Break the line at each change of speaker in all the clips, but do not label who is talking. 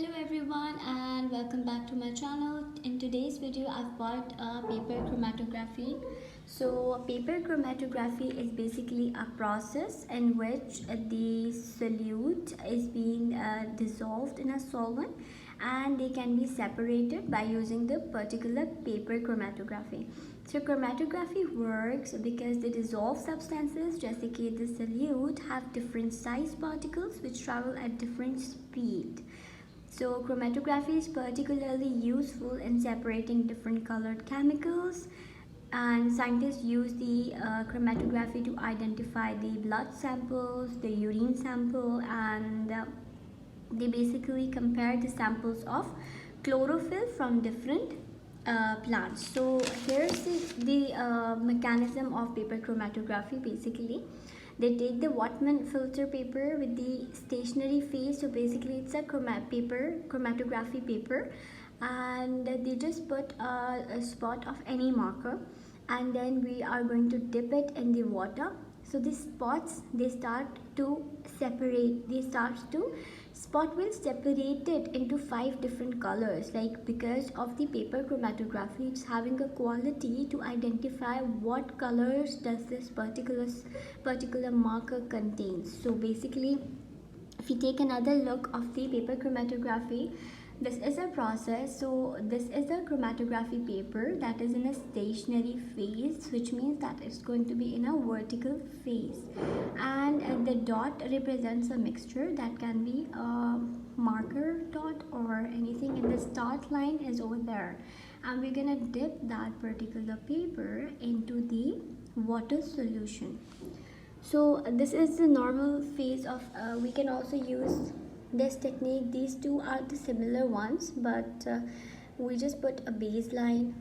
Hello everyone and welcome back to my channel. In today's video I've bought a paper chromatography. So paper chromatography is basically a process in which the solute is being dissolved in a solvent and they can be separated by using the particular paper chromatography. So chromatography works because the dissolved substances, just like the solute, have different size particles which travel at different speed. So chromatography is particularly useful in separating different colored chemicals, and scientists use the chromatography to identify the blood samples, the urine sample, and they basically compare the samples of chlorophyll from different plants. So here's the mechanism of paper chromatography. Basically, they take the Wattman filter paper with the stationary phase. So basically it's a chromatography paper, and they just put a spot of any marker, and then we are going to dip it in the water. So these spots, they start to separate, spot will separate it into 5 different colors, like because of the paper chromatography, it's having a quality to identify what colors does this particular marker contains. So basically, if we take another look of the paper chromatography, this is a process. So this is a chromatography paper that is in a stationary phase, which means that it's going to be in a vertical phase, and the dot represents a mixture that can be a marker dot or anything, and the start line is over there, and we're gonna dip that particular paper into the water solution. So this is the normal phase of we can also use this technique. These two are the similar ones, but we just put a baseline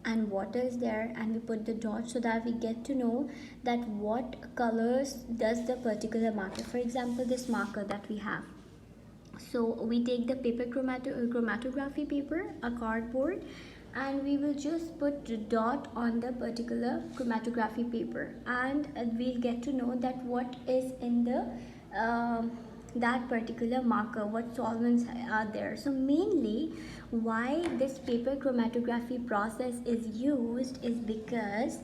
and water is there, and we put the dot so that we get to know that what colors does the particular marker. For example, this marker that we have, so we take the paper chromatography paper, a cardboard, and we will just put the dot on the particular chromatography paper, and we'll get to know that what is in the that particular marker, what solvents are there. So mainly why this paper chromatography process is used is because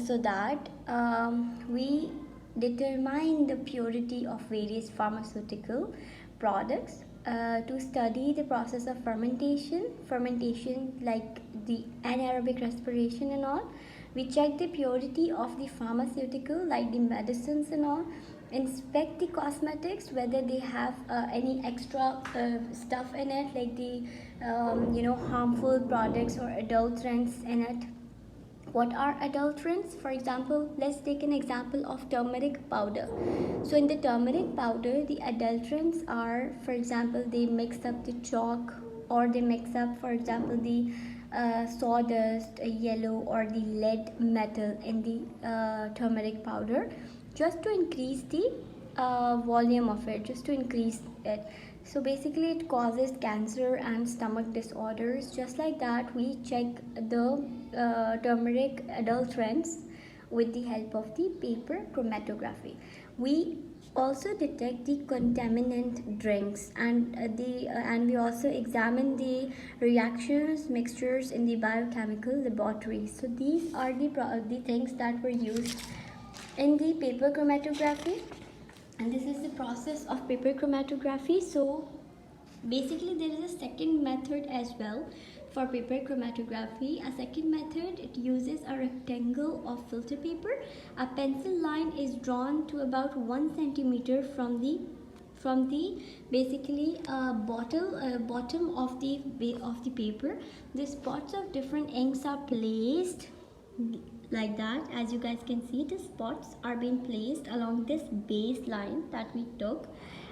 so that we determine the purity of various pharmaceutical products, to study the process of fermentation like the anaerobic respiration and all. We check the purity of the pharmaceutical like the medicines and all, inspect the cosmetics whether they have any extra stuff in it, like the harmful products or adulterants in it. What are adulterants? For example, let's take an example of turmeric powder. So in the turmeric powder, the adulterants are, for example, they mix up the chalk, or they mix up, for example, the sawdust, yellow, or the lead metal in the turmeric powder, just to increase the volume of it, just to increase it. So basically it causes cancer and stomach disorders. Just like that, we check the turmeric adulterants with the help of the paper chromatography. We also detect the contaminant drinks, and we also examine the reactions mixtures in the biochemical laboratory. So these are the things that were used in the paper chromatography, and this is the process of paper chromatography. So basically there is a second method as well for paper chromatography. A second method, it uses a rectangle of filter paper. A pencil line is drawn to about 1 centimeter from the basically bottom of the paper. The spots of different inks are placed like that. As you guys can see, the spots are being placed along this baseline that we took,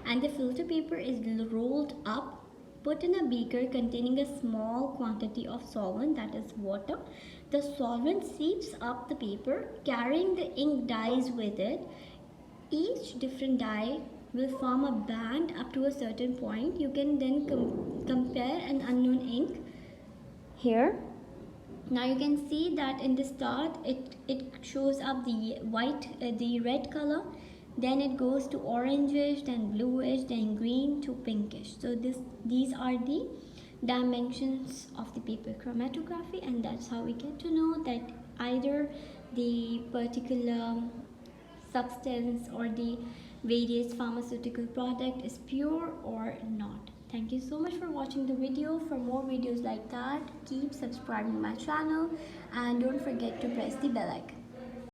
and the filter paper is rolled up, put in a beaker containing a small quantity of solvent, that is water. The solvent seeps up the paper, carrying the ink dyes with it. Each different dye will form a band up to a certain point. You can then compare an unknown ink here. Now you can see that in the start it shows up the white, the red color, then it goes to orangish, then bluish, then green to pinkish. So these are the dimensions of the paper chromatography, and that's how we get to know that either the particular substance or the various pharmaceutical product is pure or not. Thank you so much for watching the video. For more videos like that, keep subscribing my channel and don't forget to press the bell icon.